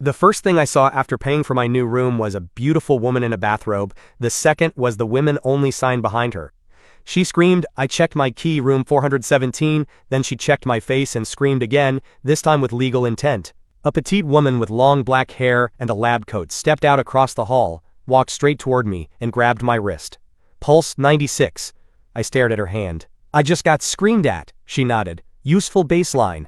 The first thing I saw after paying for my new room was a beautiful woman in a bathrobe. The second was the women-only sign behind her. She screamed, "I checked my key, room 417, then she checked my face and screamed again, this time with legal intent. A petite woman with long black hair and a lab coat stepped out across the hall, walked straight toward me, and grabbed my wrist. Pulse 96. I stared at her hand. "I just got screamed at," she nodded. "Useful baseline."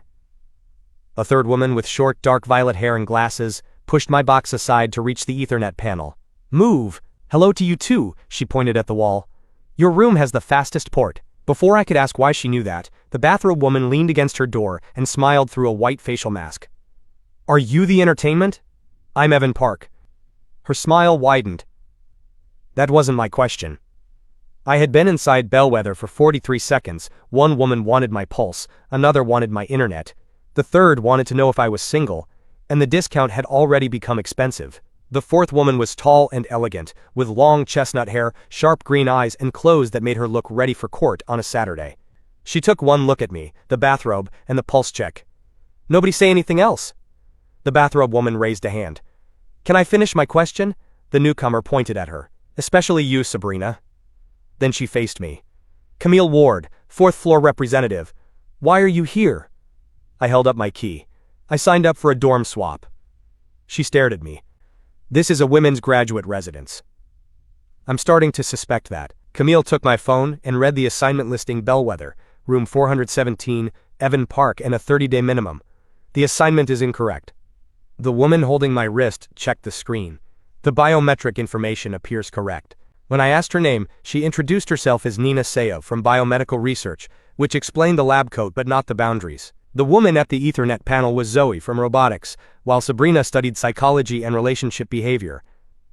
A third woman with short dark violet hair and glasses pushed my box aside to reach the Ethernet panel. "Move. Hello to you too," she pointed at the wall. "Your room has the fastest port." Before I could ask why she knew that, the bathrobe woman leaned against her door and smiled through a white facial mask. "Are you the entertainment?" "I'm Evan Park." Her smile widened. That wasn't my question. I had been inside Bellwether for 43 seconds. One woman wanted my pulse, another wanted my internet. The third wanted to know if I was single, and the discount had already become expensive. The fourth woman was tall and elegant, with long chestnut hair, sharp green eyes, and clothes that made her look ready for court on a Saturday. She took one look at me, the bathrobe, and the pulse check. "Nobody say anything else?" The bathrobe woman raised a hand. "Can I finish my question?" The newcomer pointed at her. "Especially you, Sabrina." Then she faced me. "Camille Ward, 4th floor representative. Why are you here?" I held up my key. "I signed up for a dorm swap." She stared at me. "This is a women's graduate residence." I'm starting to suspect that. Camille took my phone and read the assignment listing: Bellwether, room 417, Evan Park, and a 30-day minimum. "The assignment is incorrect." The woman holding my wrist checked the screen. "The biometric information appears correct." When I asked her name, she introduced herself as Nina Sayo from Biomedical Research, which explained the lab coat but not the boundaries. The woman at the Ethernet panel was Zoe from Robotics, while Sabrina studied psychology and relationship behavior.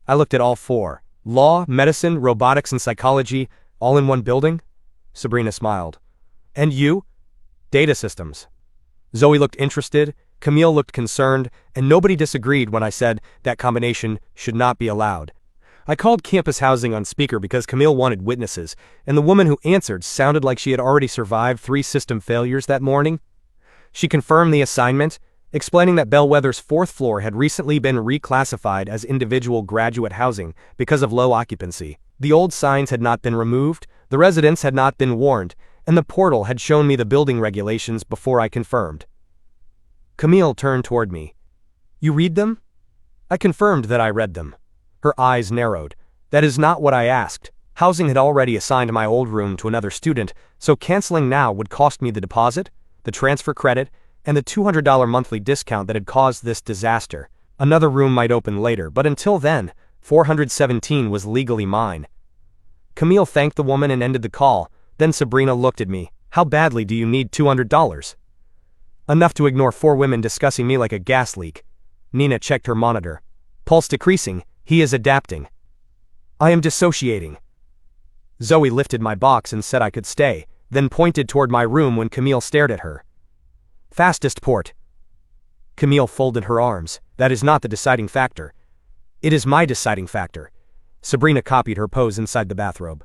I looked at all four. Law, medicine, robotics, and psychology, all in one building? Sabrina smiled. "And you?" "Data systems." Zoe looked interested, Camille looked concerned, and nobody disagreed when I said that combination should not be allowed. I called campus housing on speaker because Camille wanted witnesses, and the woman who answered sounded like she had already survived 3 system failures that morning. She confirmed the assignment, explaining that Bellwether's 4th floor had recently been reclassified as individual graduate housing because of low occupancy. The old signs had not been removed, the residents had not been warned, and the portal had shown me the building regulations before I confirmed. Camille turned toward me. "You read them?" I confirmed that I read them. Her eyes narrowed. "That is not what I asked. Housing had already assigned my old room to another student, so canceling now would cost me the deposit, the transfer credit, and the $200 monthly discount that had caused this disaster. Another room might open later, but until then, 417 was legally mine." Camille thanked the woman and ended the call. Then Sabrina looked at me. "How badly do you need $200? "Enough to ignore 4 women discussing me like a gas leak." Nina checked her monitor. "Pulse decreasing. He is adapting." "I am dissociating." Zoe lifted my box and said I could stay, then pointed toward my room when Camille stared at her. "Fastest port." Camille folded her arms. "That is not the deciding factor." "It is my deciding factor." Sabrina copied her pose inside the bathrobe.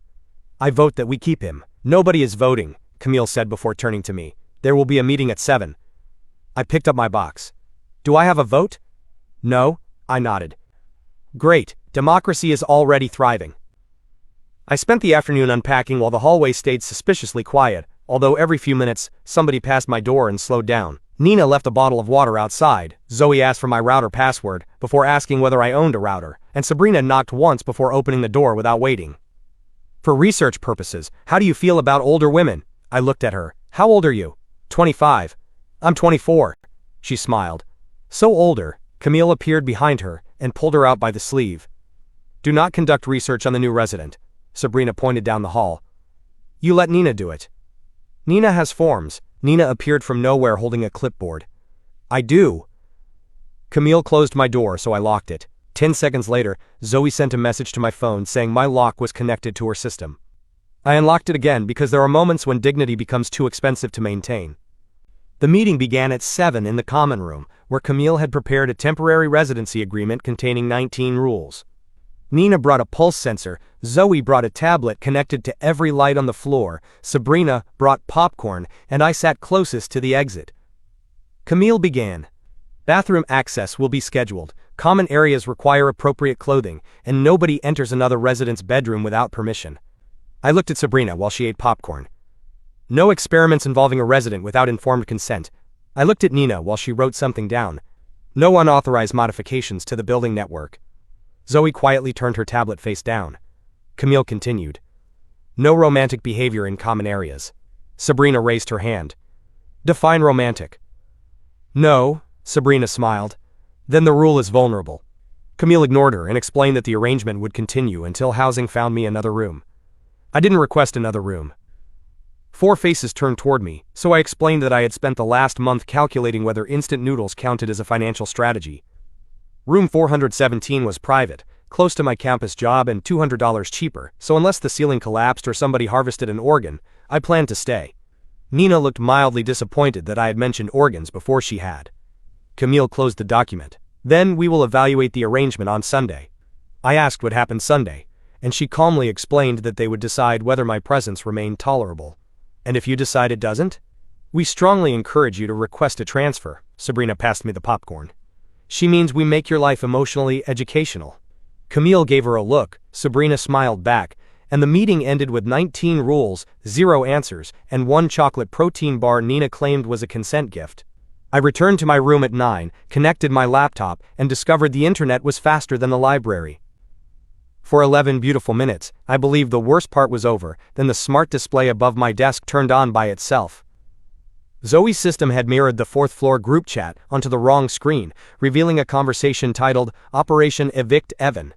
"I vote that we keep him." "Nobody is voting," Camille said before turning to me. "There will be a meeting at 7. I picked up my box. "Do I have a vote?" "No," I nodded. "Great, democracy is already thriving." I spent the afternoon unpacking while the hallway stayed suspiciously quiet, although every few minutes, somebody passed my door and slowed down. Nina left a bottle of water outside, Zoe asked for my router password before asking whether I owned a router, and Sabrina knocked once before opening the door without waiting. "For research purposes, how do you feel about older women?" I looked at her. "How old are you?" 25. "I'm 24. She smiled. "So older." Camille appeared behind her and pulled her out by the sleeve. "Do not conduct research on the new resident." Sabrina pointed down the hall. "You let Nina do it." "Nina has forms." Nina appeared from nowhere holding a clipboard. "I do." Camille closed my door, so I locked it. 10 seconds later, Zoe sent a message to my phone saying my lock was connected to her system. I unlocked it again because there are moments when dignity becomes too expensive to maintain. The meeting began at 7 in the common room, where Camille had prepared a temporary residency agreement containing 19 rules. Nina brought a pulse sensor, Zoe brought a tablet connected to every light on the floor, Sabrina brought popcorn, and I sat closest to the exit. Camille began. Bathroom access will be scheduled, common areas require appropriate clothing, and nobody enters another resident's bedroom without permission. I looked at Sabrina while she ate popcorn. No experiments involving a resident without informed consent. I looked at Nina while she wrote something down. No unauthorized modifications to the building network. Zoe quietly turned her tablet face down. Camille continued. No romantic behavior in common areas. Sabrina raised her hand. Define romantic. No, Sabrina smiled. Then the rule is vulnerable. Camille ignored her and explained that the arrangement would continue until housing found me another room. I didn't request another room. 4 faces turned toward me, so I explained that I had spent the last month calculating whether instant noodles counted as a financial strategy. Room 417 was private, close to my campus job and $200 cheaper, so unless the ceiling collapsed or somebody harvested an organ, I planned to stay. Nina looked mildly disappointed that I had mentioned organs before she had. Camille closed the document. Then we will evaluate the arrangement on Sunday. I asked what happened Sunday, and she calmly explained that they would decide whether my presence remained tolerable. And if you decide it doesn't? We strongly encourage you to request a transfer. Sabrina passed me the popcorn. She means we make your life emotionally educational. Camille gave her a look, Sabrina smiled back, and the meeting ended with 19 rules, 0 answers, and 1 chocolate protein bar Nina claimed was a consent gift. I returned to my room at 9, connected my laptop, and discovered the internet was faster than the library. For 11 beautiful minutes, I believed the worst part was over, then the smart display above my desk turned on by itself. Zoe's system had mirrored the 4th floor group chat onto the wrong screen, revealing a conversation titled Operation Evict Evan.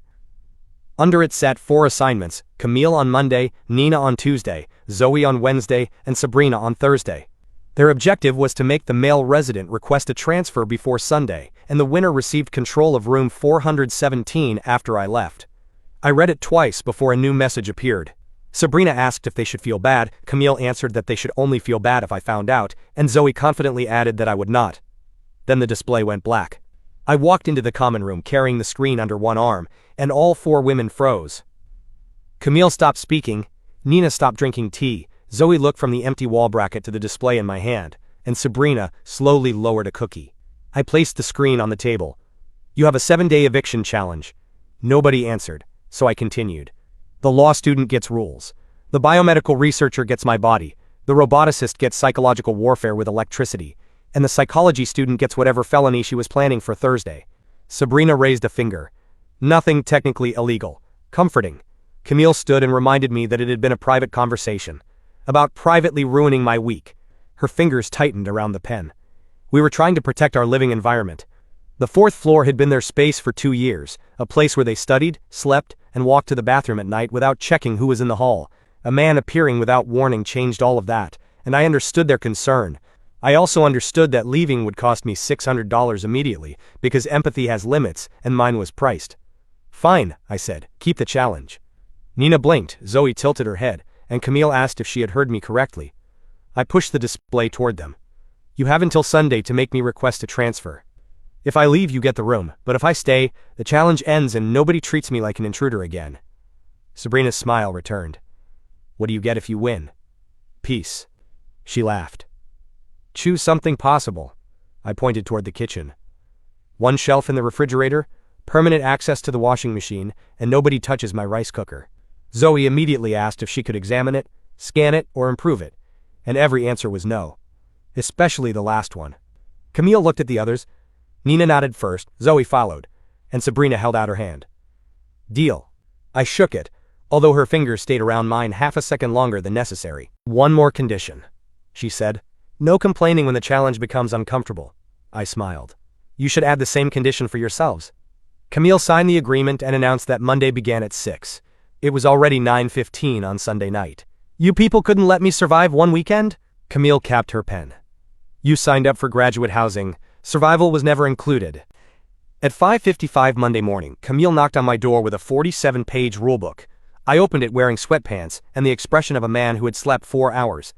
Under it sat 4 assignments, Camille on Monday, Nina on Tuesday, Zoe on Wednesday, and Sabrina on Thursday. Their objective was to make the male resident request a transfer before Sunday, and the winner received control of room 417 after I left. I read it twice before a new message appeared. Sabrina asked if they should feel bad, Camille answered that they should only feel bad if I found out, and Zoe confidently added that I would not. Then the display went black. I walked into the common room carrying the screen under one arm, and all 4 women froze. Camille stopped speaking, Nina stopped drinking tea, Zoe looked from the empty wall bracket to the display in my hand, and Sabrina slowly lowered a cookie. I placed the screen on the table. You have a 7-day eviction challenge. Nobody answered, so I continued. The law student gets rules. The biomedical researcher gets my body. The roboticist gets psychological warfare with electricity. And the psychology student gets whatever felony she was planning for Thursday. Sabrina raised a finger. Nothing technically illegal. Comforting. Camille stood and reminded me that it had been a private conversation. About privately ruining my week. Her fingers tightened around the pen. We were trying to protect our living environment. The 4th floor had been their space for 2 years, a place where they studied, slept, and walked to the bathroom at night without checking who was in the hall. A man appearing without warning changed all of that, and I understood their concern. I also understood that leaving would cost me $600 immediately, because empathy has limits, and mine was priced. Fine, I said, keep the challenge. Nina blinked, Zoe tilted her head, and Camille asked if she had heard me correctly. I pushed the display toward them. You have until Sunday to make me request a transfer. If I leave, you get the room, but if I stay, the challenge ends and nobody treats me like an intruder again. Sabrina's smile returned. What do you get if you win? Peace. She laughed. Choose something possible. I pointed toward the kitchen. 1 shelf in the refrigerator, permanent access to the washing machine, and nobody touches my rice cooker. Zoe immediately asked if she could examine it, scan it, or improve it, and every answer was no. Especially the last one. Camille looked at the others. Nina nodded first, Zoe followed, and Sabrina held out her hand. Deal. I shook it, although her fingers stayed around mine half a second longer than necessary. 1 more condition, she said. No complaining when the challenge becomes uncomfortable. I smiled. You should add the same condition for yourselves. Camille signed the agreement and announced that Monday began at 6. It was already 9:15 on Sunday night. You people couldn't let me survive 1 weekend? Camille capped her pen. You signed up for graduate housing. Survival was never included. At 5:55 Monday morning, Camille knocked on my door with a 47-page rulebook. I opened it wearing sweatpants and the expression of a man who had slept 4 hours.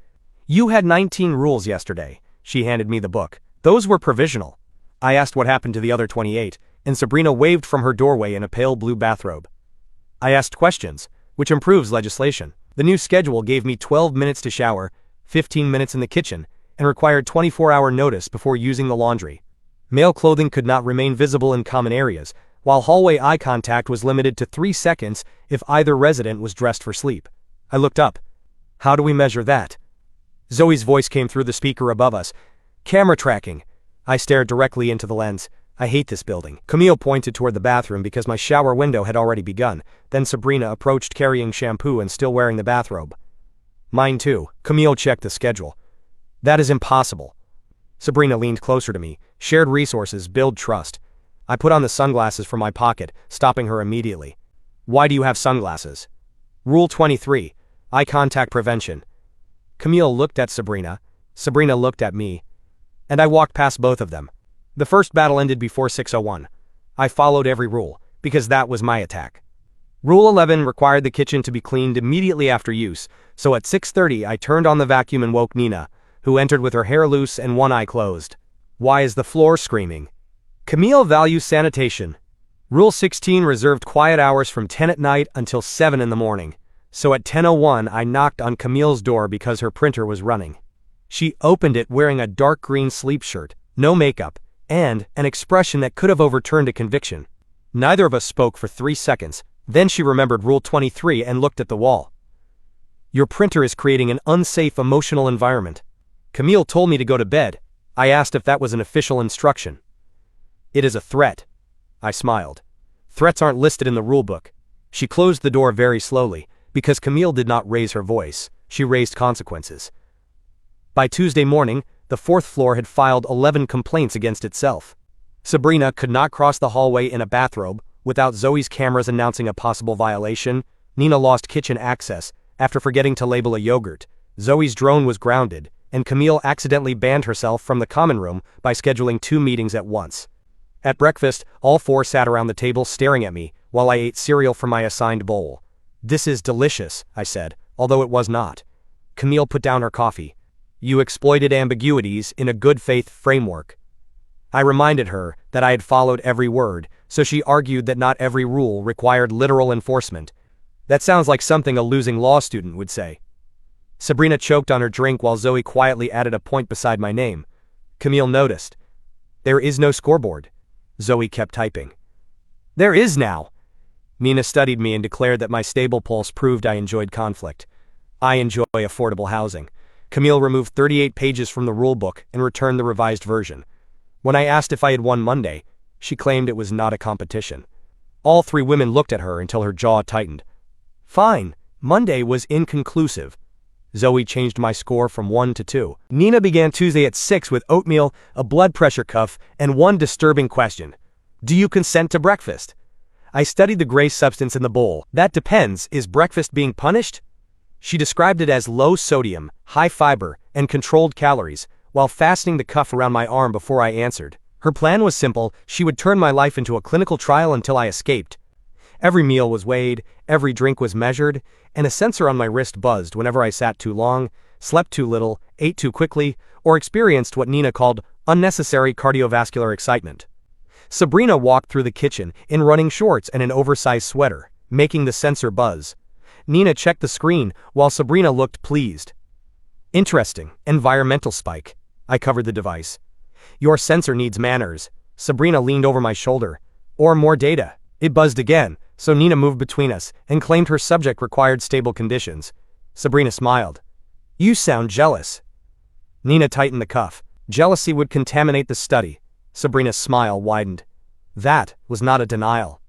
You had 19 rules yesterday. She handed me the book. Those were provisional. I asked what happened to the other 28, and Sabrina waved from her doorway in a pale blue bathrobe. I asked questions, which improves legislation. The new schedule gave me 12 minutes to shower, 15 minutes in the kitchen, and required 24-hour notice before using the laundry. Male clothing could not remain visible in common areas, while hallway eye contact was limited to 3 seconds if either resident was dressed for sleep. I looked up. How do we measure that? Zoe's voice came through the speaker above us. Camera tracking. I stared directly into the lens. I hate this building. Camille pointed toward the bathroom because my shower window had already begun. Then Sabrina approached carrying shampoo and still wearing the bathrobe. Mine too. Camille checked the schedule. That is impossible. Sabrina leaned closer to me. Shared resources build trust. I put on the sunglasses from my pocket, stopping her immediately. Why do you have sunglasses? Rule 23. Eye contact prevention. Camille looked at Sabrina. Sabrina looked at me. And I walked past both of them. The first battle ended before 6:01. I followed every rule, because that was my attack. Rule 11 required the kitchen to be cleaned immediately after use, so at 6:30 I turned on the vacuum and woke Nina, who entered with her hair loose and one eye closed. Why is the floor screaming? Camille values sanitation. Rule 16 reserved quiet hours from 10 at night until 7 in the morning, so at 10:01 I knocked on Camille's door because her printer was running. She opened it wearing a dark green sleep shirt, no makeup, and an expression that could have overturned a conviction. Neither of us spoke for 3 seconds, then she remembered Rule 23 and looked at the wall. Your printer is creating an unsafe emotional environment. Camille told me to go to bed. I asked if that was an official instruction. It is a threat. I smiled. Threats aren't listed in the rulebook. She closed the door very slowly, because Camille did not raise her voice. She raised consequences. By Tuesday morning, the 4th floor had filed 11 complaints against itself. Sabrina could not cross the hallway in a bathrobe without Zoe's cameras announcing a possible violation. Nina lost kitchen access after forgetting to label a yogurt. Zoe's drone was grounded, and Camille accidentally banned herself from the common room by scheduling 2 meetings at once. At breakfast, all 4 sat around the table staring at me while I ate cereal from my assigned bowl. This is delicious, I said, although it was not. Camille put down her coffee. You exploited ambiguities in a good faith framework. I reminded her that I had followed every word, so she argued that not every rule required literal enforcement. That sounds like something a losing law student would say. Sabrina choked on her drink while Zoe quietly added a point beside my name. Camille noticed. There is no scoreboard. Zoe kept typing. There is now. Nina studied me and declared that my stable pulse proved I enjoyed conflict. I enjoy affordable housing. Camille removed 38 pages from the rulebook and returned the revised version. When I asked if I had won Monday, she claimed it was not a competition. All 3 women looked at her until her jaw tightened. Fine, Monday was inconclusive. Zoe changed my score from 1 to 2. Nina began Tuesday at 6 with oatmeal, a blood pressure cuff, and one disturbing question. Do you consent to breakfast? I studied the gray substance in the bowl. That depends. Is breakfast being punished? She described it as low sodium, high fiber, and controlled calories, while fastening the cuff around my arm before I answered. Her plan was simple. She would turn my life into a clinical trial until I escaped. Every meal was weighed, every drink was measured, and a sensor on my wrist buzzed whenever I sat too long, slept too little, ate too quickly, or experienced what Nina called unnecessary cardiovascular excitement. Sabrina walked through the kitchen in running shorts and an oversized sweater, making the sensor buzz. Nina checked the screen while Sabrina looked pleased. Interesting. Environmental spike. I covered the device. Your sensor needs manners. Sabrina leaned over my shoulder. Or more data. It buzzed again, so Nina moved between us and claimed her subject required stable conditions. Sabrina smiled. You sound jealous. Nina tightened the cuff. Jealousy would contaminate the study. Sabrina's smile widened. That was not a denial.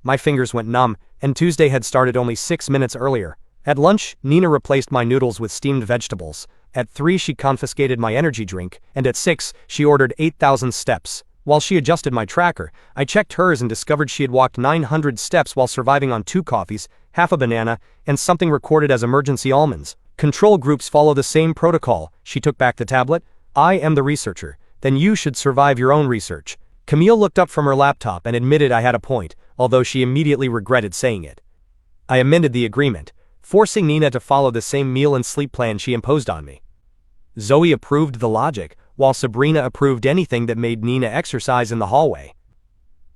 My fingers went numb, and Tuesday had started only 6 minutes earlier. At lunch, Nina replaced my noodles with steamed vegetables. At 3 she confiscated my energy drink, and at 6 she ordered 8,000 steps. While she adjusted my tracker, I checked hers and discovered she had walked 900 steps while surviving on 2 coffees, half a banana, and something recorded as emergency almonds. Control groups follow the same protocol. She took back the tablet. I am the researcher. Then you should survive your own research. Camille looked up from her laptop and admitted I had a point, although she immediately regretted saying it. I amended the agreement, forcing Nina to follow the same meal and sleep plan she imposed on me. Zoe approved the logic, while Sabrina approved anything that made Nina exercise in the hallway.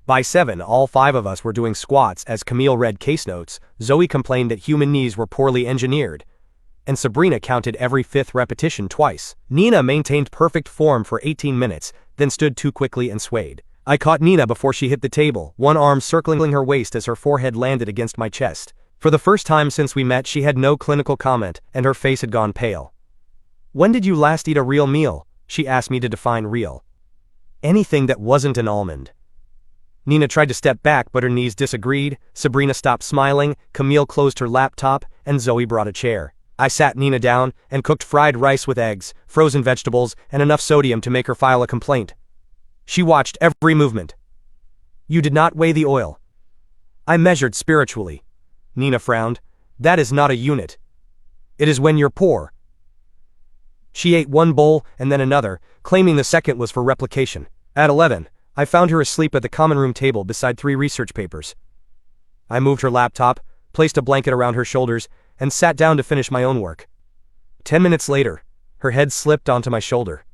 By 7, all 5 of us were doing squats as Camille read case notes. Zoe complained that human knees were poorly engineered. and Sabrina counted every fifth repetition twice. Nina maintained perfect form for 18 minutes, then stood too quickly and swayed. I caught Nina before she hit the table, one arm circling her waist as her forehead landed against my chest. For the first time since we met, she had no clinical comment, and her face had gone pale. "When did you last eat a real meal?" she asked me to define real. "Anything that wasn't an almond." Nina tried to step back, but her knees disagreed. Sabrina stopped smiling, Camille closed her laptop, and Zoe brought a chair. I sat Nina down and cooked fried rice with eggs, frozen vegetables, and enough sodium to make her file a complaint. She watched every movement. "You did not weigh the oil." "I measured spiritually." Nina frowned. "That is not a unit. It is when you're poor." She ate one bowl and then another, claiming the second was for replication. At 11, I found her asleep at the common room table beside 3 research papers. I moved her laptop, placed a blanket around her shoulders, and sat down to finish my own work. 10 minutes later, her head slipped onto my shoulder.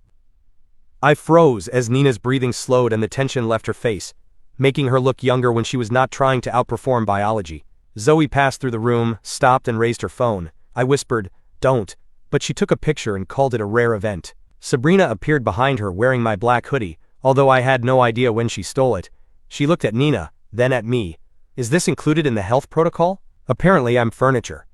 I froze as Nina's breathing slowed and the tension left her face, making her look younger when she was not trying to outperform biology. Zoe passed through the room, stopped and raised her phone. I whispered, "Don't," but she took a picture and called it a rare event. Sabrina appeared behind her wearing my black hoodie, although I had no idea when she stole it. She looked at Nina, then at me. "Is this included in the health protocol?" "Apparently I'm furniture."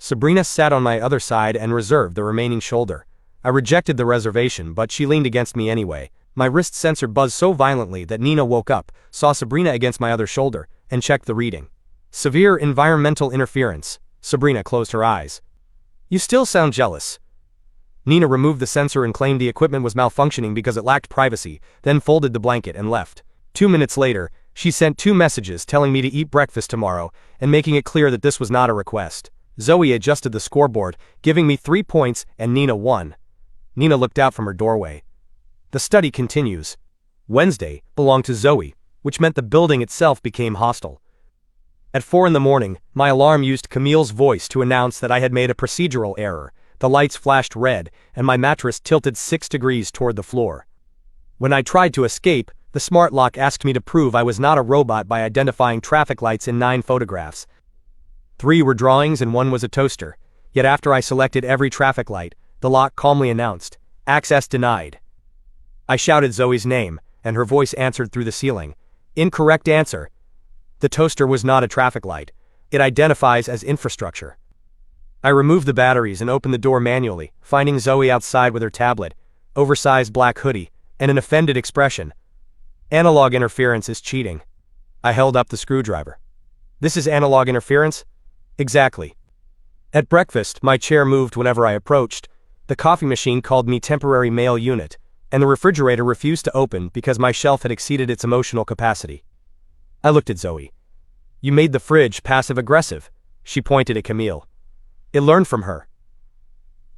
Sabrina sat on my other side and reserved the remaining shoulder. I rejected the reservation, but she leaned against me anyway. My wrist sensor buzzed so violently that Nina woke up, saw Sabrina against my other shoulder, and checked the reading. "Severe environmental interference." Sabrina closed her eyes. "You still sound jealous." Nina removed the sensor and claimed the equipment was malfunctioning because it lacked privacy, then folded the blanket and left. 2 minutes later, she sent 2 messages telling me to eat breakfast tomorrow and making it clear that this was not a request. Zoe adjusted the scoreboard, giving me 3 points and Nina 1. Nina looked out from her doorway. The study continues. Wednesday belonged to Zoe, which meant the building itself became hostile. At 4 in the morning, my alarm used Camille's voice to announce that I had made a procedural error. The lights flashed red, and my mattress tilted 6 degrees toward the floor. When I tried to escape, the smart lock asked me to prove I was not a robot by identifying traffic lights in 9 photographs. 3 were drawings and 1 was a toaster. Yet after I selected every traffic light, the lock calmly announced, "Access denied." I shouted Zoe's name, and her voice answered through the ceiling. "Incorrect answer. The toaster was not a traffic light. It identifies as infrastructure." I removed the batteries and opened the door manually, finding Zoe outside with her tablet, oversized black hoodie, and an offended expression. "Analog interference is cheating." I held up the screwdriver. "This is analog interference?" "Exactly." At breakfast, my chair moved whenever I approached, the coffee machine called me temporary mail unit, and the refrigerator refused to open because my shelf had exceeded its emotional capacity. I looked at Zoe. "You made the fridge passive-aggressive." She pointed at Camille. "It learned from her."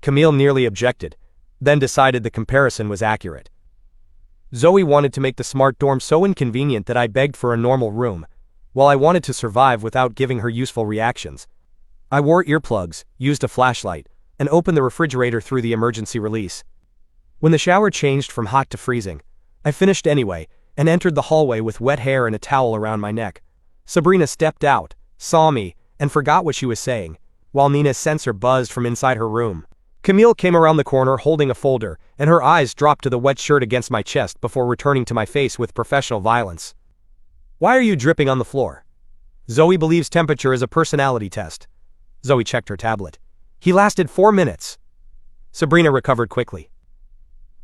Camille nearly objected, then decided the comparison was accurate. Zoe wanted to make the smart dorm so inconvenient that I begged for a normal room, while I wanted to survive without giving her useful reactions. I wore earplugs, used a flashlight, and opened the refrigerator through the emergency release. When the shower changed from hot to freezing, I finished anyway, and entered the hallway with wet hair and a towel around my neck. Sabrina stepped out, saw me, and forgot what she was saying, while Nina's sensor buzzed from inside her room. Camille came around the corner holding a folder, and her eyes dropped to the wet shirt against my chest before returning to my face with professional violence. "Why are you dripping on the floor?" "Zoe believes temperature is a personality test." Zoe checked her tablet. "He lasted 4 minutes." Sabrina recovered quickly.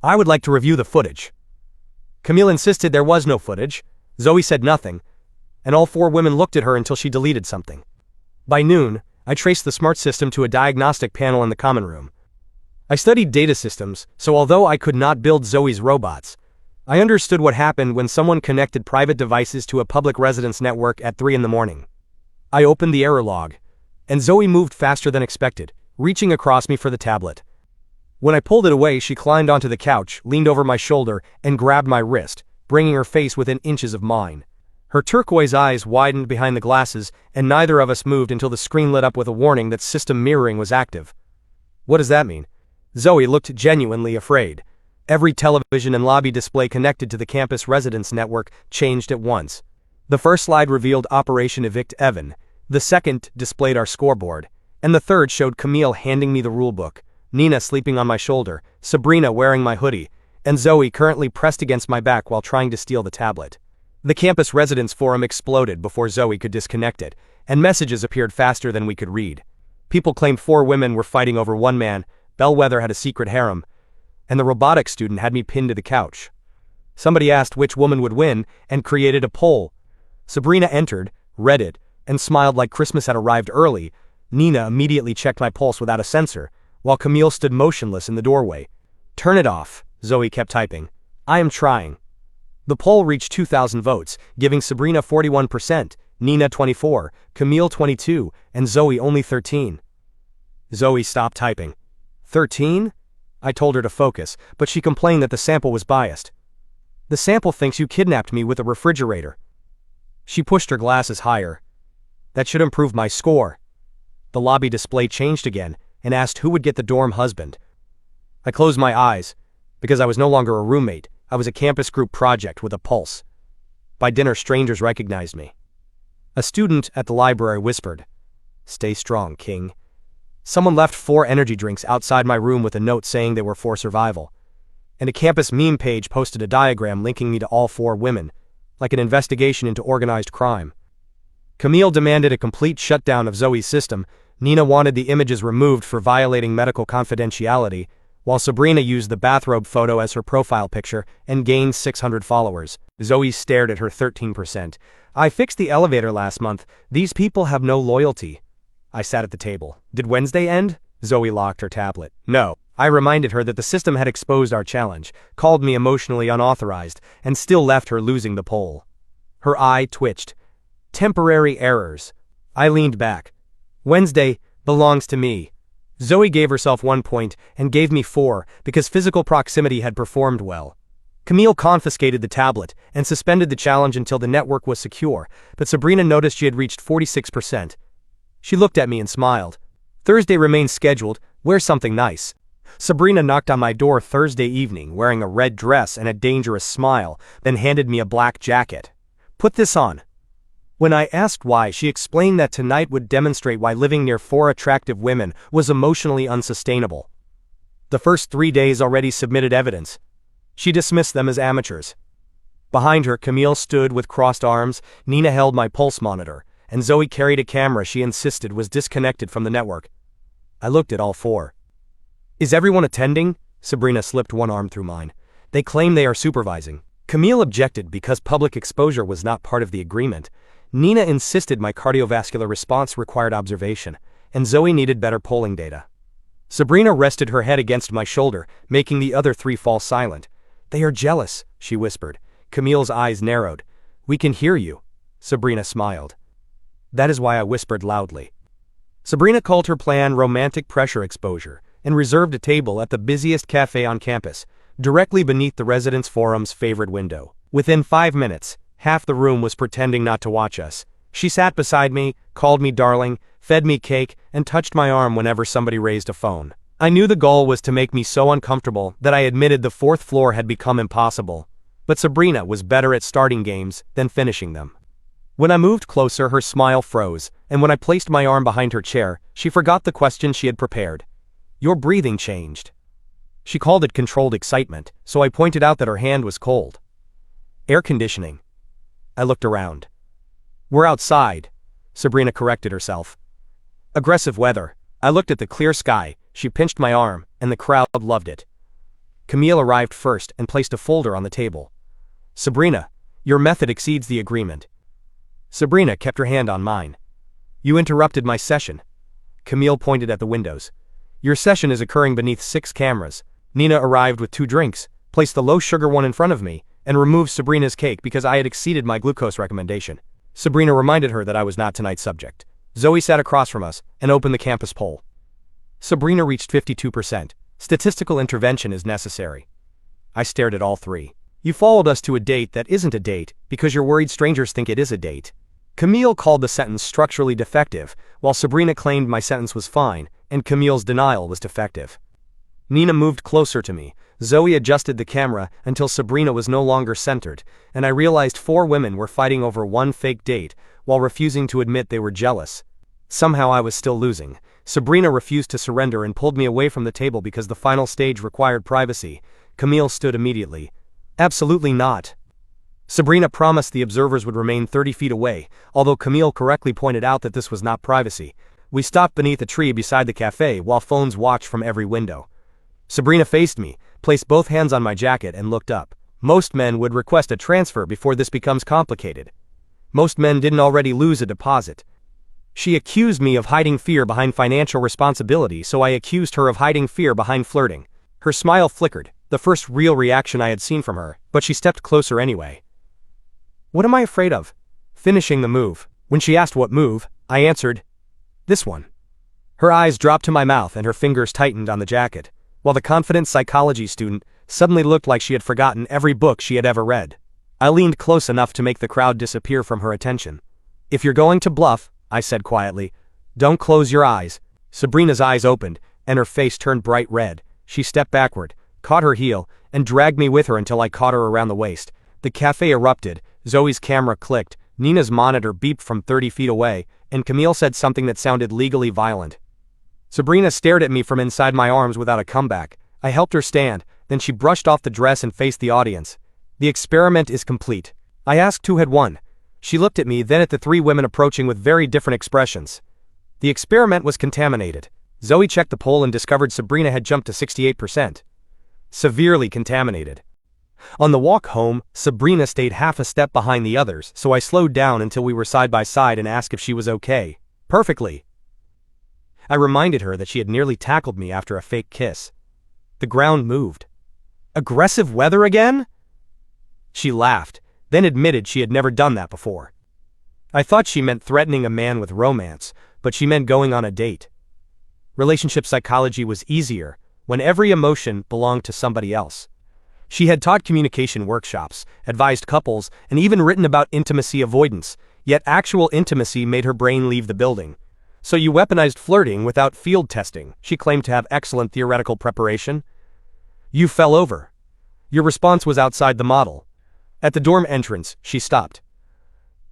"I would like to review the footage." Camille insisted there was no footage. Zoe said nothing, and all 4 women looked at her until she deleted something. By noon, I traced the smart system to a diagnostic panel in the common room. I studied data systems, so although I could not build Zoe's robots, I understood what happened when someone connected private devices to a public residence network at 3 in the morning. I opened the error log, and Zoe moved faster than expected, reaching across me for the tablet. When I pulled it away, she climbed onto the couch, leaned over my shoulder, and grabbed my wrist, bringing her face within inches of mine. Her turquoise eyes widened behind the glasses, and neither of us moved until the screen lit up with a warning that system mirroring was active. "What does that mean?" Zoe looked genuinely afraid. Every television and lobby display connected to the campus residence network changed at once. The first slide revealed Operation Evict Evan. The second displayed our scoreboard, And the third showed Camille handing me the rulebook, Nina sleeping on my shoulder, Sabrina wearing my hoodie, and Zoe currently pressed against my back while trying to steal the tablet. The campus residence forum exploded before Zoe could disconnect it, and messages appeared faster than we could read. People claimed 4 women were fighting over 1 man, Bellwether had a secret harem, and the robotics student had me pinned to the couch. Somebody asked which woman would win and created a poll. Sabrina entered, read it, and smiled like Christmas had arrived early. Nina immediately checked my pulse without a sensor, while Camille stood motionless in the doorway. Turn it off, Zoe kept typing. I am trying. The poll reached 2,000 votes, giving Sabrina 41%, Nina 24%, Camille 22%, and Zoe only 13%. Zoe stopped typing. 13? I told her to focus, but she complained that the sample was biased. The sample thinks you kidnapped me with a refrigerator. She pushed her glasses higher. That should improve my score. The lobby display changed again and asked who would get the dorm husband. I closed my eyes. Because I was no longer a roommate, I was a campus group project with a pulse. By dinner, strangers recognized me. A student at the library whispered, "Stay strong, King." Someone left 4 energy drinks outside my room with a note saying they were for survival. And a campus meme page posted a diagram linking me to all 4 women, like an investigation into organized crime. Camille demanded a complete shutdown of Zoe's system, Nina wanted the images removed for violating medical confidentiality, while Sabrina used the bathrobe photo as her profile picture and gained 600 followers. Zoe stared at her 13%. I fixed the elevator last month. These people have no loyalty. I sat at the table. Did Wednesday end? Zoe locked her tablet. No. I reminded her that the system had exposed our challenge, called me emotionally unauthorized, and still left her losing the poll. Her eye twitched. Temporary errors. I leaned back. Wednesday belongs to me. Zoe gave herself 1 point and gave me 4 because physical proximity had performed well. Camille confiscated the tablet and suspended the challenge until the network was secure, but Sabrina noticed she had reached 46%. She looked at me and smiled. Thursday remains scheduled. Wear something nice. Sabrina knocked on my door Thursday evening wearing a red dress and a dangerous smile, then handed me a black jacket. Put this on. When I asked why, she explained that tonight would demonstrate why living near 4 attractive women was emotionally unsustainable. The first 3 days already submitted evidence. She dismissed them as amateurs. Behind her, Camille stood with crossed arms, Nina held my pulse monitor, and Zoe carried a camera she insisted was disconnected from the network. I looked at all 4. Is everyone attending? Sabrina slipped 1 arm through mine. They claim they are supervising. Camille objected because public exposure was not part of the agreement. Nina insisted my cardiovascular response required observation, and Zoe needed better polling data. Sabrina rested her head against my shoulder, making the other 3 fall silent. They are jealous, she whispered. Camille's eyes narrowed. We can hear you. Sabrina smiled. That is why I whispered loudly. Sabrina called her plan romantic pressure exposure and reserved a table at the busiest cafe on campus, directly beneath the residence forum's favorite window. Within 5 minutes, half the room was pretending not to watch us. She sat beside me, called me darling, fed me cake, and touched my arm whenever somebody raised a phone. I knew the goal was to make me so uncomfortable that I admitted the 4th floor had become impossible. But Sabrina was better at starting games than finishing them. When I moved closer, her smile froze, and when I placed my arm behind her chair, she forgot the question she had prepared. Your breathing changed. She called it controlled excitement, so I pointed out that her hand was cold. Air conditioning. I looked around. We're outside, Sabrina corrected herself. Aggressive weather. I looked at the clear sky, she pinched my arm, and the crowd loved it. Camille arrived first and placed a folder on the table. Sabrina, your method exceeds the agreement. Sabrina kept her hand on mine. You interrupted my session. Camille pointed at the windows. Your session is occurring beneath 6 cameras. Nina arrived with 2 drinks, placed the low-sugar one in front of me, and removed Sabrina's cake because I had exceeded my glucose recommendation. Sabrina reminded her that I was not tonight's subject. Zoe sat across from us and opened the campus poll. Sabrina reached 52%. Statistical intervention is necessary. I stared at all 3. You followed us to a date that isn't a date because you're worried strangers think it is a date. Camille called the sentence structurally defective, while Sabrina claimed my sentence was fine, and Camille's denial was defective. Nina moved closer to me. Zoe adjusted the camera until Sabrina was no longer centered, and I realized 4 women were fighting over 1 fake date while refusing to admit they were jealous. Somehow I was still losing. Sabrina refused to surrender and pulled me away from the table because the final stage required privacy. Camille stood immediately. Absolutely not. Sabrina promised the observers would remain 30 feet away, although Camille correctly pointed out that this was not privacy. We stopped beneath a tree beside the cafe while phones watched from every window. Sabrina faced me, placed both hands on my jacket and looked up. Most men would request a transfer before this becomes complicated. Most men didn't already lose a deposit. She accused me of hiding fear behind financial responsibility, so I accused her of hiding fear behind flirting. Her smile flickered, the first real reaction I had seen from her, but she stepped closer anyway. What am I afraid of? Finishing the move. When she asked what move, I answered, this one. Her eyes dropped to my mouth and her fingers tightened on the jacket, while the confident psychology student suddenly looked like she had forgotten every book she had ever read. I leaned close enough to make the crowd disappear from her attention. If you're going to bluff, I said quietly, don't close your eyes. Sabrina's eyes opened, and her face turned bright red. She stepped backward, caught her heel, and dragged me with her until I caught her around the waist. The cafe erupted, Zoe's camera clicked, Nina's monitor beeped from 30 feet away, and Camille said something that sounded legally violent. Sabrina stared at me from inside my arms without a comeback. I helped her stand, then she brushed off the dress and faced the audience. The experiment is complete. I asked who had won. She looked at me, then at the three women approaching with very different expressions. The experiment was contaminated. Zoe checked the poll and discovered Sabrina had jumped to 68%. Severely contaminated. On the walk home, Sabrina stayed half a step behind the others, so I slowed down until we were side by side and asked if she was okay. Perfectly. I reminded her that she had nearly tackled me after a fake kiss. The ground moved. Aggressive weather again? She laughed, then admitted she had never done that before. I thought she meant threatening a man with romance, but she meant going on a date. Relationship psychology was easier when every emotion belonged to somebody else. She had taught communication workshops, advised couples, and even written about intimacy avoidance, yet actual intimacy made her brain leave the building. So you weaponized flirting without field testing. She claimed to have excellent theoretical preparation. You fell over. Your response was outside the model. At the dorm entrance, she stopped.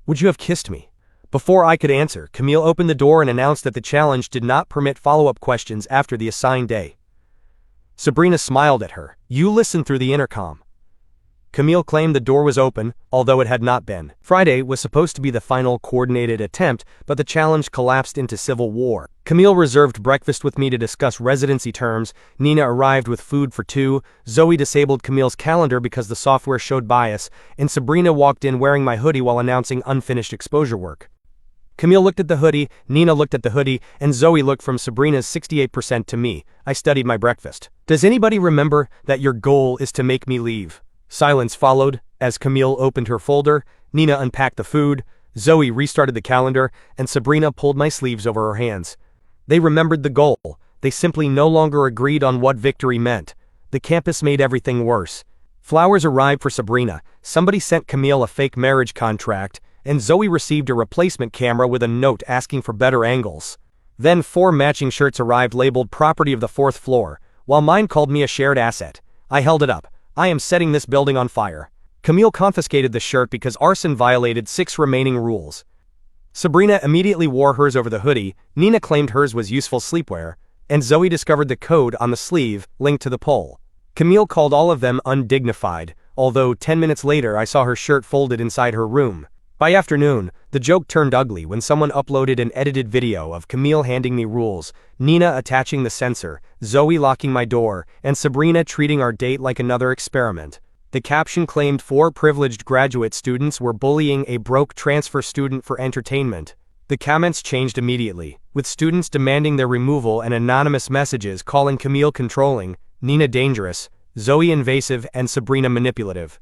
Would you have kissed me? Before I could answer, Camille opened the door and announced that the challenge did not permit follow-up questions after the assigned day. Sabrina smiled at her. You listened through the intercom. Camille claimed the door was open, although it had not been. Friday was supposed to be the final coordinated attempt, but the challenge collapsed into civil war. Camille reserved breakfast with me to discuss residency terms, Nina arrived with food for two, Zoe disabled Camille's calendar because the software showed bias, and Sabrina walked in wearing my hoodie while announcing unfinished exposure work. Camille looked at the hoodie, Nina looked at the hoodie, and Zoe looked from Sabrina's 68% to me. I studied my breakfast. Does anybody remember that your goal is to make me leave? Silence followed. As Camille opened her folder, Nina unpacked the food, Zoe restarted the calendar, and Sabrina pulled my sleeves over her hands. They remembered the goal. They simply no longer agreed on what victory meant. The campus made everything worse. Flowers arrived for Sabrina, somebody sent Camille a fake marriage contract, and Zoe received a replacement camera with a note asking for better angles. Then 4 matching shirts arrived labeled property of the 4th floor, while mine called me a shared asset. I held it up. I am setting this building on fire. Camille confiscated the shirt because arson violated 6 remaining rules. Sabrina immediately wore hers over the hoodie, Nina claimed hers was useful sleepwear, and Zoe discovered the code on the sleeve linked to the poll. Camille called all of them undignified, although 10 minutes later I saw her shirt folded inside her room. By afternoon, the joke turned ugly when someone uploaded an edited video of Camille handing me rules, Nina attaching the sensor, Zoe locking my door, and Sabrina treating our date like another experiment. The caption claimed 4 privileged graduate students were bullying a broke transfer student for entertainment. The comments changed immediately, with students demanding their removal and anonymous messages calling Camille controlling, Nina dangerous, Zoe invasive, and Sabrina manipulative.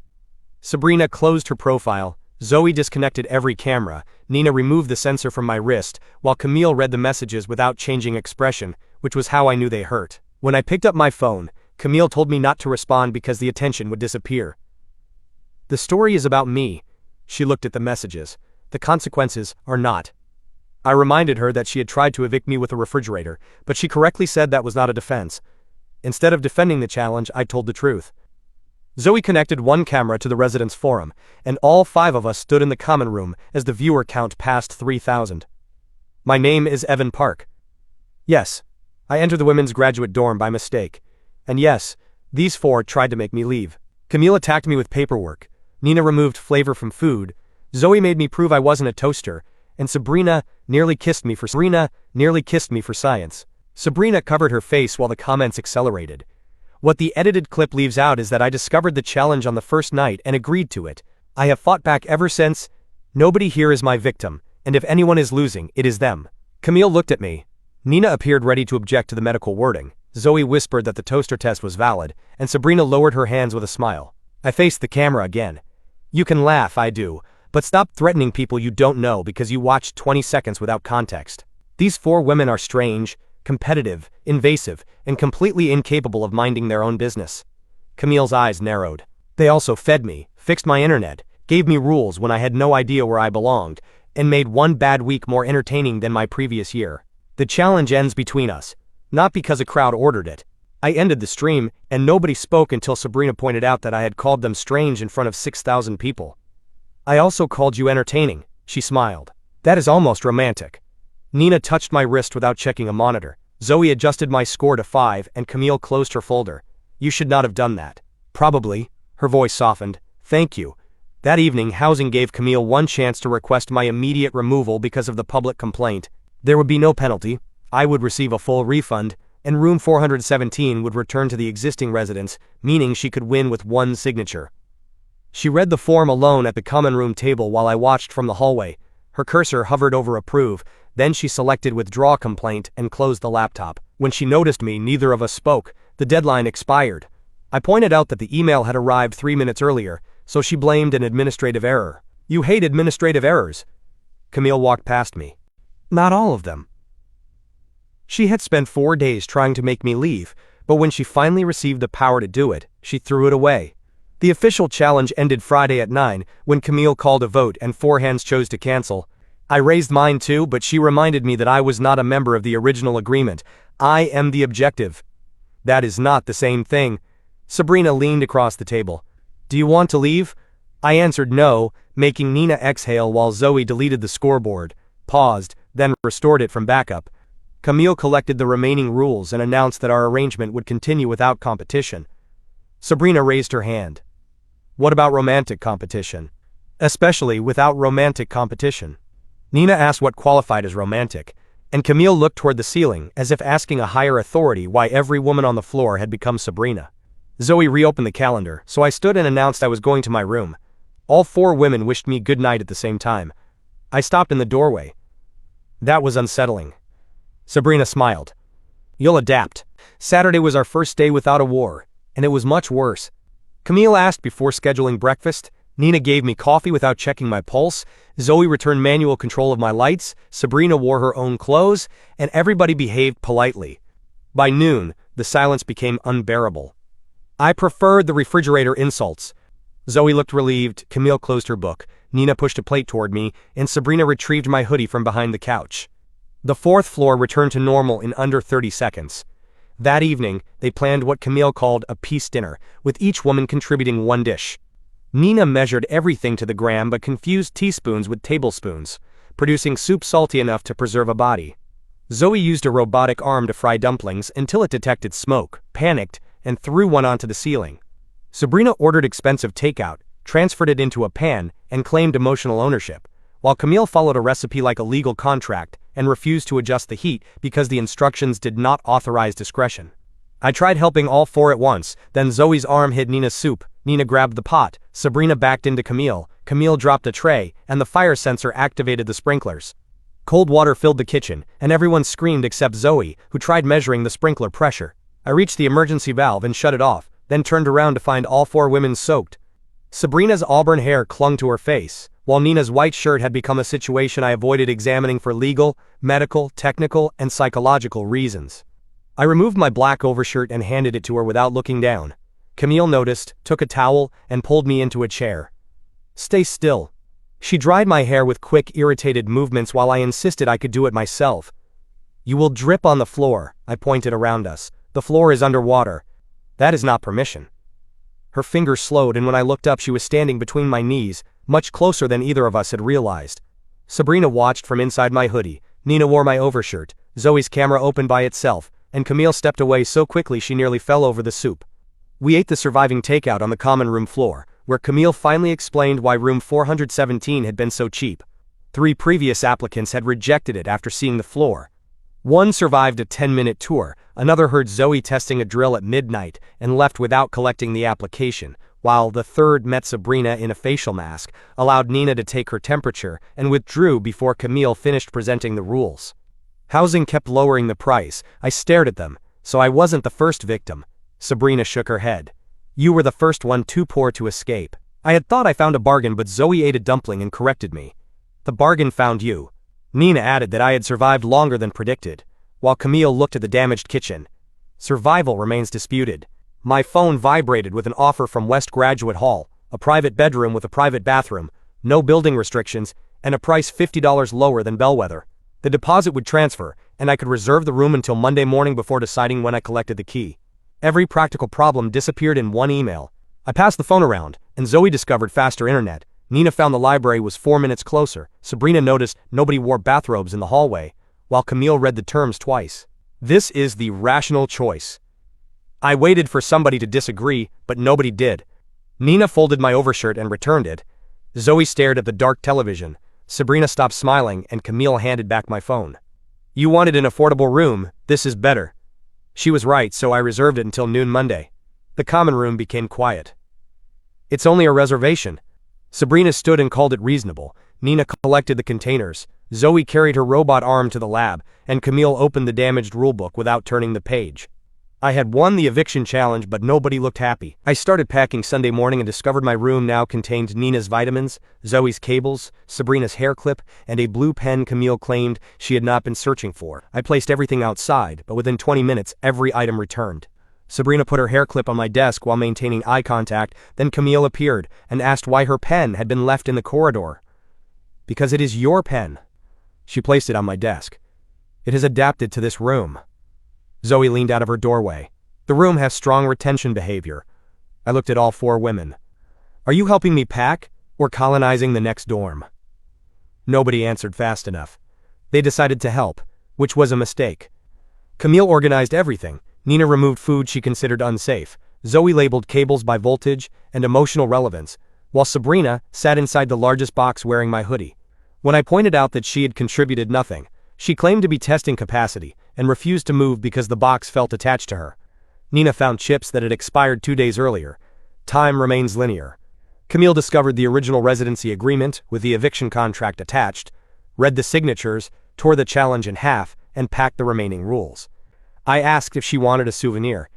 Sabrina closed her profile. Zoe disconnected every camera, Nina removed the sensor from my wrist, while Camille read the messages without changing expression, which was how I knew they hurt. When I picked up my phone, Camille told me not to respond because the attention would disappear. The story is about me. She looked at the messages. The consequences are not. I reminded her that she had tried to evict me with a refrigerator, but she correctly said that was not a defense. Instead of defending the challenge, I told the truth. Zoe connected one camera to the residence forum, and all 5 of us stood in the common room as the viewer count passed 3,000. My name is Evan Park. Yes. I entered the women's graduate dorm by mistake. And yes, these four tried to make me leave. Camille attacked me with paperwork. Nina removed flavor from food. Zoe made me prove I wasn't a toaster. And Sabrina nearly kissed me for science. Sabrina covered her face while the comments accelerated. What the edited clip leaves out is that I discovered the challenge on the first night and agreed to it. I have fought back ever since. Nobody here is my victim, and if anyone is losing, it is them. Camille looked at me. Nina appeared ready to object to the medical wording. Zoe whispered that the toaster test was valid, and Sabrina lowered her hands with a smile. I faced the camera again. You can laugh, I do, but stop threatening people you don't know because you watched 20 seconds without context. These four women are strange, competitive, invasive, and completely incapable of minding their own business. Camille's eyes narrowed. They also fed me, fixed my internet, gave me rules when I had no idea where I belonged, and made one bad week more entertaining than my previous year. The challenge ends between us, not because a crowd ordered it. I ended the stream, and nobody spoke until Sabrina pointed out that I had called them strange in front of 6,000 people. I also called you entertaining, she smiled. That is almost romantic. Nina touched my wrist without checking a monitor. Zoe adjusted my score to 5 and Camille closed her folder. You should not have done that. Probably. Her voice softened. Thank you. That evening, housing gave Camille one chance to request my immediate removal because of the public complaint. There would be no penalty. I would receive a full refund, and room 417 would return to the existing residents, meaning she could win with one signature. She read the form alone at the common room table while I watched from the hallway. Her cursor hovered over approve, then she selected withdraw complaint and closed the laptop. When she noticed me, neither of us spoke. The deadline expired. I pointed out that the email had arrived 3 minutes earlier, so she blamed an administrative error. You hate administrative errors. Camille walked past me. Not all of them. She had spent 4 days trying to make me leave, but when she finally received the power to do it, she threw it away. The official challenge ended Friday at 9, when Camille called a vote and 4 hands chose to cancel. I raised mine too, but she reminded me that I was not a member of the original agreement. I am the objective. That is not the same thing. Sabrina leaned across the table. Do you want to leave? I answered no, making Nina exhale while Zoe deleted the scoreboard, paused, then restored it from backup. Camille collected the remaining rules and announced that our arrangement would continue without competition. Sabrina raised her hand. What about romantic competition? Especially without romantic competition. Nina asked what qualified as romantic, and Camille looked toward the ceiling as if asking a higher authority why every woman on the floor had become Sabrina. Zoe reopened the calendar, so I stood and announced I was going to my room. All 4 women wished me good night at the same time. I stopped in the doorway. That was unsettling. Sabrina smiled. You'll adapt. Saturday was our first day without a war, and it was much worse. Camille asked before scheduling breakfast. Nina gave me coffee without checking my pulse. Zoe returned manual control of my lights. Sabrina wore her own clothes, and everybody behaved politely. By noon, the silence became unbearable. I preferred the refrigerator insults. Zoe looked relieved. Camille closed her book. Nina pushed a plate toward me, and Sabrina retrieved my hoodie from behind the couch. The 4th floor returned to normal in under 30 seconds. That evening, they planned what Camille called a peace dinner, with each woman contributing 1 dish. Nina measured everything to the gram but confused teaspoons with tablespoons, producing soup salty enough to preserve a body. Zoe used a robotic arm to fry dumplings until it detected smoke, panicked, and threw one onto the ceiling. Sabrina ordered expensive takeout, transferred it into a pan, and claimed emotional ownership, while Camille followed a recipe like a legal contract and refused to adjust the heat because the instructions did not authorize discretion. I tried helping all 4 at once, then Zoe's arm hit Nina's soup. Nina grabbed the pot, Sabrina backed into Camille, Camille dropped a tray, and the fire sensor activated the sprinklers. Cold water filled the kitchen, and everyone screamed except Zoe, who tried measuring the sprinkler pressure. I reached the emergency valve and shut it off, then turned around to find all 4 women soaked. Sabrina's auburn hair clung to her face, while Nina's white shirt had become a situation I avoided examining for legal, medical, technical, and psychological reasons. I removed my black overshirt and handed it to her without looking down. Camille noticed, took a towel, and pulled me into a chair. Stay still. She dried my hair with quick, irritated movements while I insisted I could do it myself. You will drip on the floor, I pointed around us. The floor is underwater. That is not permission. Her fingers slowed, and when I looked up she was standing between my knees, much closer than either of us had realized. Sabrina watched from inside my hoodie. Nina wore my overshirt. Zoe's camera opened by itself, and Camille stepped away so quickly she nearly fell over the soup. We ate the surviving takeout on the common room floor, where Camille finally explained why room 417 had been so cheap. 3 previous applicants had rejected it after seeing the floor. One survived a 10-minute tour, another heard Zoe testing a drill at midnight and left without collecting the application, while the third met Sabrina in a facial mask, allowed Nina to take her temperature, and withdrew before Camille finished presenting the rules. Housing kept lowering the price. I stared at them, so I wasn't the first victim. Sabrina shook her head. You were the first one too poor to escape. I had thought I found a bargain, but Zoe ate a dumpling and corrected me. The bargain found you. Nina added that I had survived longer than predicted, while Camille looked at the damaged kitchen. Survival remains disputed. My phone vibrated with an offer from West Graduate Hall, a private bedroom with a private bathroom, no building restrictions, and a price $50 lower than Bellwether. The deposit would transfer, and I could reserve the room until Monday morning before deciding when I collected the key. Every practical problem disappeared in one email. I passed the phone around, and Zoe discovered faster internet. Nina found the library was 4 minutes closer. Sabrina noticed nobody wore bathrobes in the hallway, while Camille read the terms twice. This is the rational choice. I waited for somebody to disagree, but nobody did. Nina folded my overshirt and returned it. Zoe stared at the dark television. Sabrina stopped smiling, and Camille handed back my phone. You wanted an affordable room, this is better. She was right, so I reserved it until noon Monday. The common room became quiet. It's only a reservation. Sabrina stood and called it reasonable. Nina collected the containers. Zoe carried her robot arm to the lab, and Camille opened the damaged rulebook without turning the page. I had won the eviction challenge, but nobody looked happy. I started packing Sunday morning and discovered my room now contained Nina's vitamins, Zoe's cables, Sabrina's hair clip, and a blue pen Camille claimed she had not been searching for. I placed everything outside, but within 20 minutes every item returned. Sabrina put her hair clip on my desk while maintaining eye contact, then Camille appeared and asked why her pen had been left in the corridor. Because it is your pen. She placed it on my desk. It has adapted to this room. Zoe leaned out of her doorway. The room has strong retention behavior. I looked at all 4 women. Are you helping me pack, or colonizing the next dorm? Nobody answered fast enough. They decided to help, which was a mistake. Camille organized everything. Nina removed food she considered unsafe. Zoe labeled cables by voltage and emotional relevance, while Sabrina sat inside the largest box wearing my hoodie. When I pointed out that she had contributed nothing, she claimed to be testing capacity and refused to move because the box felt attached to her. Nina found chips that had expired 2 days earlier. Time remains linear. Camille discovered the original residency agreement with the eviction contract attached, read the signatures, tore the challenge in half, and packed the remaining rules. I asked if she wanted a souvenir,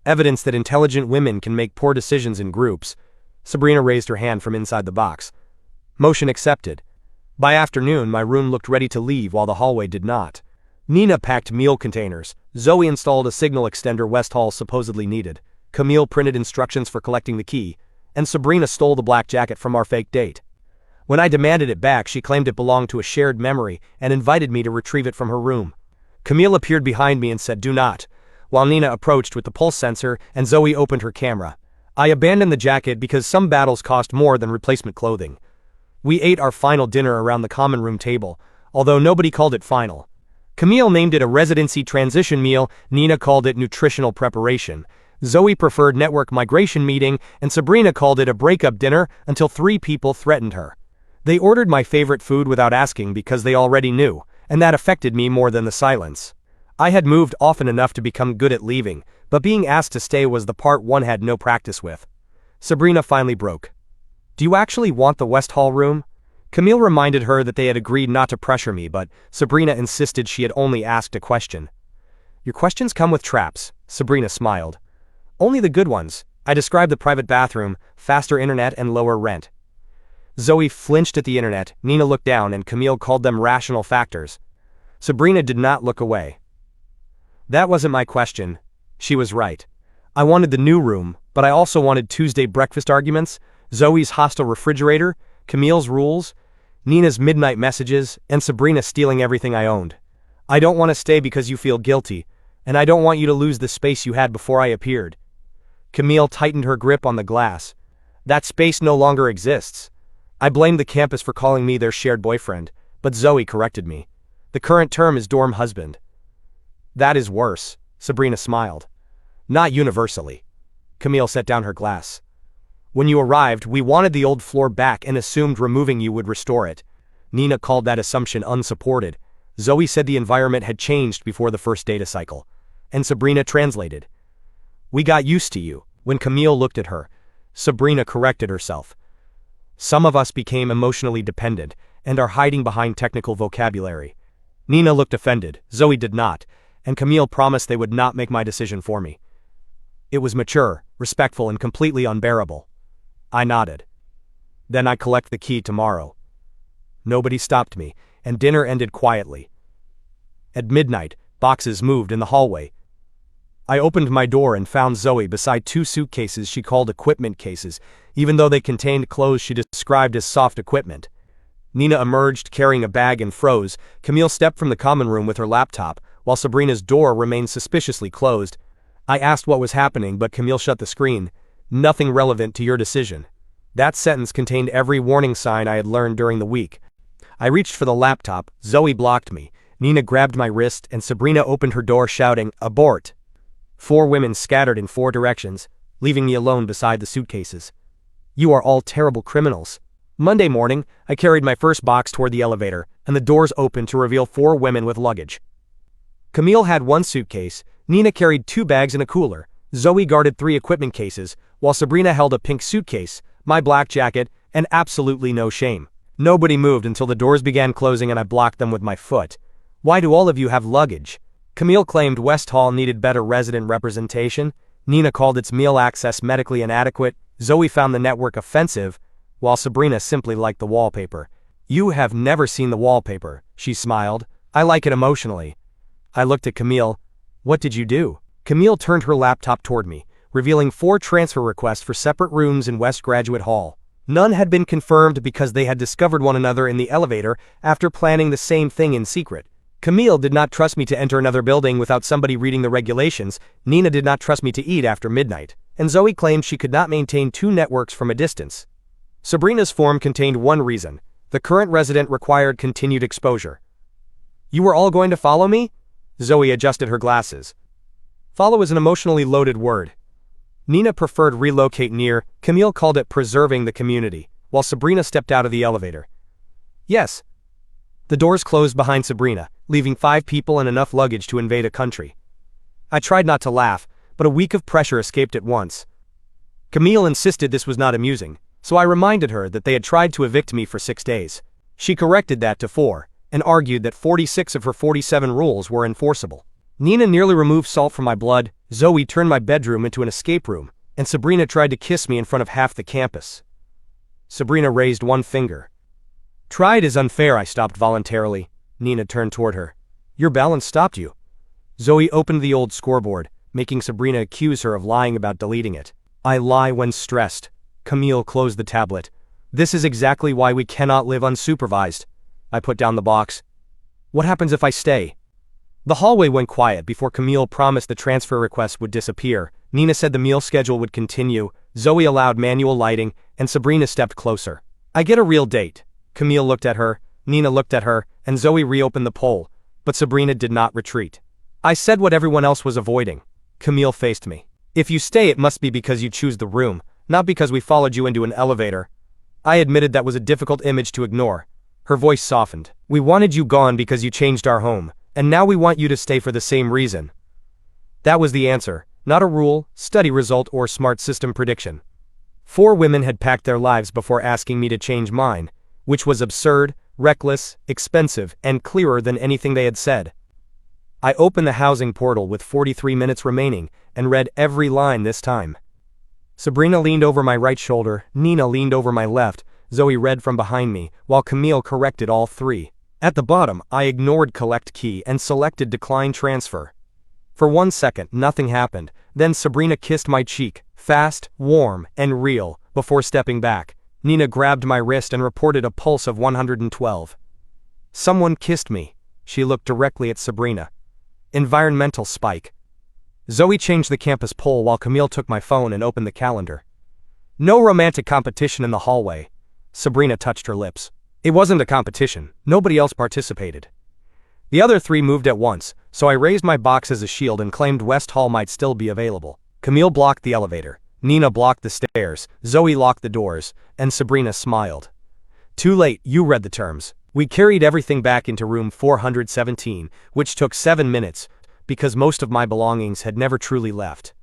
evidence that intelligent women can make poor decisions in groups. Sabrina raised her hand from inside the box. Motion accepted. By afternoon, my room looked ready to leave while the hallway did not. Nina packed meal containers. Zoe installed a signal extender West Hall supposedly needed. Camille printed instructions for collecting the key, and Sabrina stole the black jacket from our fake date. When I demanded it back, she claimed it belonged to a shared memory and invited me to retrieve it from her room. Camille appeared behind me and said, "Do not," while Nina approached with the pulse sensor and Zoe opened her camera. I abandoned the jacket because some battles cost more than replacement clothing. We ate our final dinner around the common room table, although nobody called it final. Camille named it a residency transition meal, Nina called it nutritional preparation. Zoe preferred network migration meeting, and Sabrina called it a breakup dinner until 3 people threatened her. They ordered my favorite food without asking because they already knew, and that affected me more than the silence. I had moved often enough to become good at leaving, but being asked to stay was the part one had no practice with. Sabrina finally broke. "Do you actually want the West Hall room?" Camille reminded her that they had agreed not to pressure me, but Sabrina insisted she had only asked a question. "Your questions come with traps," Sabrina smiled. "Only the good ones." I described the private bathroom, faster internet, and lower rent. Zoe flinched at the internet, Nina looked down, and Camille called them rational factors. Sabrina did not look away. That wasn't my question. She was right. I wanted the new room, but I also wanted Tuesday breakfast arguments, Zoe's hostile refrigerator, Camille's rules, Nina's midnight messages, and Sabrina stealing everything I owned. I don't want to stay because you feel guilty, and I don't want you to lose the space you had before I appeared. Camille tightened her grip on the glass. That space no longer exists. I blamed the campus for calling me their shared boyfriend, but Zoe corrected me. The current term is dorm husband. That is worse, Sabrina smiled. Not universally. Camille set down her glass. When you arrived, we wanted the old floor back and assumed removing you would restore it. Nina called that assumption unsupported. Zoe said the environment had changed before the first data cycle. And Sabrina translated. We got used to you. When Camille looked at her, Sabrina corrected herself. Some of us became emotionally dependent and are hiding behind technical vocabulary. Nina looked offended, Zoe did not, and Camille promised they would not make my decision for me. It was mature, respectful, and completely unbearable. I nodded. Then I collect the key tomorrow. Nobody stopped me, and dinner ended quietly. At midnight, boxes moved in the hallway. I opened my door and found Zoe beside two suitcases she called equipment cases, even though they contained clothes she described as soft equipment. Nina emerged carrying a bag and froze. Camille stepped from the common room with her laptop, while Sabrina's door remained suspiciously closed. I asked what was happening, but Camille shut the screen. Nothing relevant to your decision. That sentence contained every warning sign I had learned during the week. I reached for the laptop. Zoe blocked me. Nina grabbed my wrist, and Sabrina opened her door shouting, "Abort!" 4 women scattered in 4 directions, leaving me alone beside the suitcases. You are all terrible criminals. Monday morning, I carried my first box toward the elevator, and the doors opened to reveal 4 women with luggage. Camille had 1 suitcase, Nina carried 2 bags and a cooler, Zoe guarded 3 equipment cases, while Sabrina held a pink suitcase, my black jacket, and absolutely no shame. Nobody moved until the doors began closing and I blocked them with my foot. Why do all of you have luggage? Camille claimed West Hall needed better resident representation, Nina called its meal access medically inadequate, Zoe found the network offensive, while Sabrina simply liked the wallpaper. You have never seen the wallpaper, she smiled. I like it emotionally. I looked at Camille. What did you do? Camille turned her laptop toward me, revealing 4 transfer requests for separate rooms in West Graduate Hall. None had been confirmed because they had discovered one another in the elevator after planning the same thing in secret. Camille did not trust me to enter another building without somebody reading the regulations, Nina did not trust me to eat after midnight, and Zoe claimed she could not maintain 2 networks from a distance. Sabrina's form contained 1 reason. The current resident required continued exposure. You were all going to follow me? Zoe adjusted her glasses. Follow is an emotionally loaded word. Nina preferred relocate near, Camille called it preserving the community, while Sabrina stepped out of the elevator. Yes. The doors closed behind Sabrina, leaving 5 people and enough luggage to invade a country. I tried not to laugh, but a week of pressure escaped at once. Camille insisted this was not amusing, so I reminded her that they had tried to evict me for 6 days. She corrected that to 4, and argued that 46 of her 47 rules were enforceable. Nina nearly removed salt from my blood, Zoe turned my bedroom into an escape room, and Sabrina tried to kiss me in front of half the campus. Sabrina raised 1 finger. Tried is unfair, I stopped voluntarily. Nina turned toward her. Your balance stopped you. Zoe opened the old scoreboard, making Sabrina accuse her of lying about deleting it. I lie when stressed. Camille closed the tablet. This is exactly why we cannot live unsupervised. I put down the box. What happens if I stay? The hallway went quiet before Camille promised the transfer request would disappear. Nina said the meal schedule would continue, Zoe allowed manual lighting, and Sabrina stepped closer. I get a real date. Camille looked at her, Nina looked at her, and Zoe reopened the poll, but Sabrina did not retreat. I said what everyone else was avoiding. Camille faced me. If you stay, it must be because you choose the room, not because we followed you into an elevator. I admitted that was a difficult image to ignore. Her voice softened. We wanted you gone because you changed our home, and now we want you to stay for the same reason. That was the answer, not a rule, study result, or smart system prediction. 4 women had packed their lives before asking me to change mine, which was absurd, reckless, expensive, and clearer than anything they had said. I opened the housing portal with 43 minutes remaining and read every line this time. Sabrina leaned over my right shoulder, Nina leaned over my left, Zoe read from behind me, while Camille corrected all 3. At the bottom, I ignored collect key and selected decline transfer. For 1 second, nothing happened, then Sabrina kissed my cheek, fast, warm, and real, before stepping back. Nina grabbed my wrist and reported a pulse of 112. Someone kissed me. She looked directly at Sabrina. Environmental spike. Zoe changed the campus poll while Camille took my phone and opened the calendar. No romantic competition in the hallway. Sabrina touched her lips. It wasn't a competition. Nobody else participated. The other three moved at once, so I raised my box as a shield and claimed West Hall might still be available. Camille blocked the elevator, Nina blocked the stairs, Zoe locked the doors, and Sabrina smiled. Too late, you read the terms. We carried everything back into room 417, which took 7 minutes, because most of my belongings had never truly left.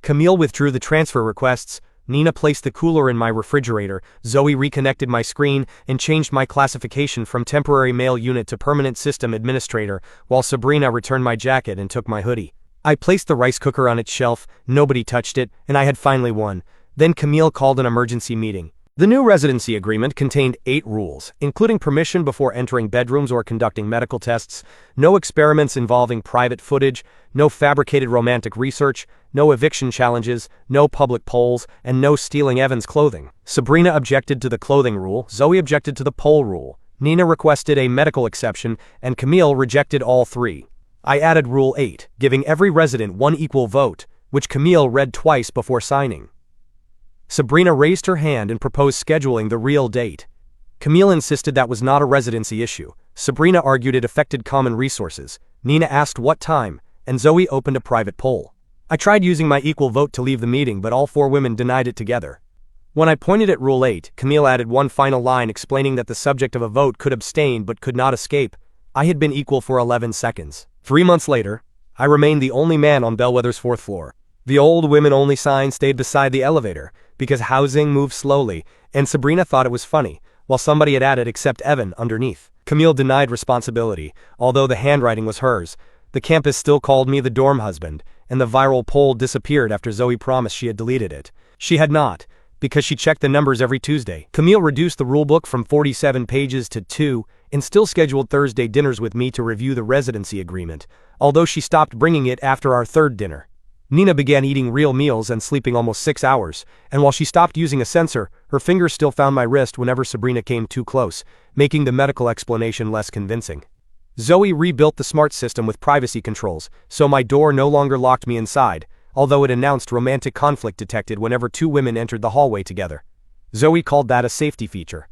Camille withdrew the transfer requests, Nina placed the cooler in my refrigerator, Zoe reconnected my screen and changed my classification from temporary mail unit to permanent system administrator, while Sabrina returned my jacket and took my hoodie. I placed the rice cooker on its shelf, nobody touched it, and I had finally won. Then Camille called an emergency meeting. The new residency agreement contained 8 rules, including permission before entering bedrooms or conducting medical tests, no experiments involving private footage, no fabricated romantic research, no eviction challenges, no public polls, and no stealing Evan's clothing. Sabrina objected to the clothing rule, Zoe objected to the poll rule, Nina requested a medical exception, and Camille rejected all 3. I added Rule 8, giving every resident 1 equal vote, which Camille read twice before signing. Sabrina raised her hand and proposed scheduling the real date. Camille insisted that was not a residency issue. Sabrina argued it affected common resources. Nina asked what time, and Zoe opened a private poll. I tried using my equal vote to leave the meeting, but all 4 women denied it together. When I pointed at Rule 8, Camille added one final line explaining that the subject of a vote could abstain but could not escape. I had been equal for 11 seconds. 3 months later, I remained the only man on Bellwether's 4th floor. The old women-only sign stayed beside the elevator, because housing moved slowly, and Sabrina thought it was funny, while somebody had added "except Evan" underneath. Camille denied responsibility, although the handwriting was hers. The campus still called me the dorm husband, and the viral poll disappeared after Zoe promised she had deleted it. She had not, because she checked the numbers every Tuesday. Camille reduced the rulebook from 47 pages to 2, and still scheduled Thursday dinners with me to review the residency agreement, although she stopped bringing it after our 3rd dinner. Nina began eating real meals and sleeping almost 6 hours, and while she stopped using a sensor, her fingers still found my wrist whenever Sabrina came too close, making the medical explanation less convincing. Zoe rebuilt the smart system with privacy controls, so my door no longer locked me inside, although it announced romantic conflict detected whenever 2 women entered the hallway together. Zoe called that a safety feature.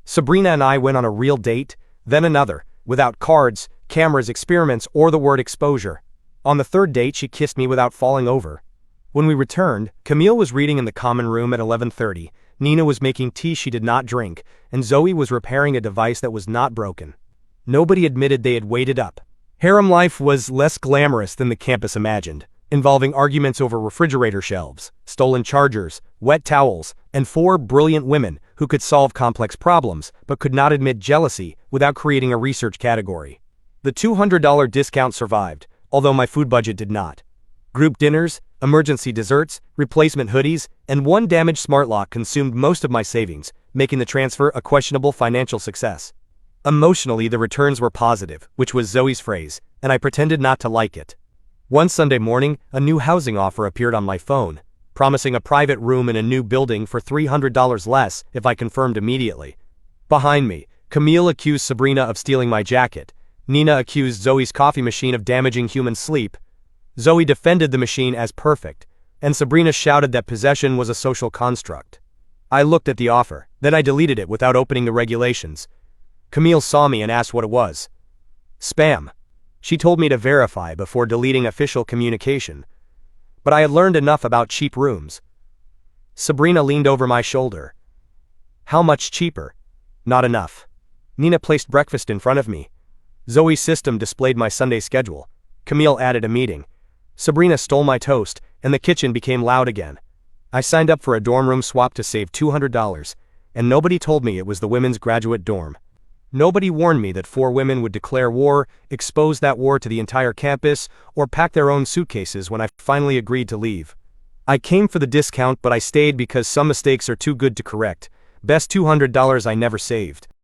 Sabrina and I went on a real date, then another, without cards, cameras, experiments, or the word exposure. On the 3rd date, she kissed me without falling over. When we returned, Camille was reading in the common room at 11:30, Nina was making tea she did not drink, and Zoe was repairing a device that was not broken. Nobody admitted they had waited up. Harem life was less glamorous than the campus imagined, involving arguments over refrigerator shelves, stolen chargers, wet towels, and 4 brilliant women who could solve complex problems but could not admit jealousy without creating a research category. The $200 discount survived, although my food budget did not. Group dinners, emergency desserts, replacement hoodies, and 1 damaged smart lock consumed most of my savings, making the transfer a questionable financial success. Emotionally, the returns were positive, which was Zoe's phrase, and I pretended not to like it. One Sunday morning, a new housing offer appeared on my phone, promising a private room in a new building for $300 less if I confirmed immediately. Behind me, Camille accused Sabrina of stealing my jacket. Nina accused Zoe's coffee machine of damaging human sleep. Zoe defended the machine as perfect, and Sabrina shouted that possession was a social construct. I looked at the offer, then I deleted it without opening the regulations. Camille saw me and asked what it was. Spam. She told me to verify before deleting official communication. But I had learned enough about cheap rooms. Sabrina leaned over my shoulder. How much cheaper? Not enough. Nina placed breakfast in front of me. Zoe's system displayed my Sunday schedule. Camille added a meeting. Sabrina stole my toast, and the kitchen became loud again. I signed up for a dorm room swap to save $200, and nobody told me it was the women's graduate dorm. Nobody warned me that 4 women would declare war, expose that war to the entire campus, or pack their own suitcases when I finally agreed to leave. I came for the discount, but I stayed because some mistakes are too good to correct. Best $200 I never saved.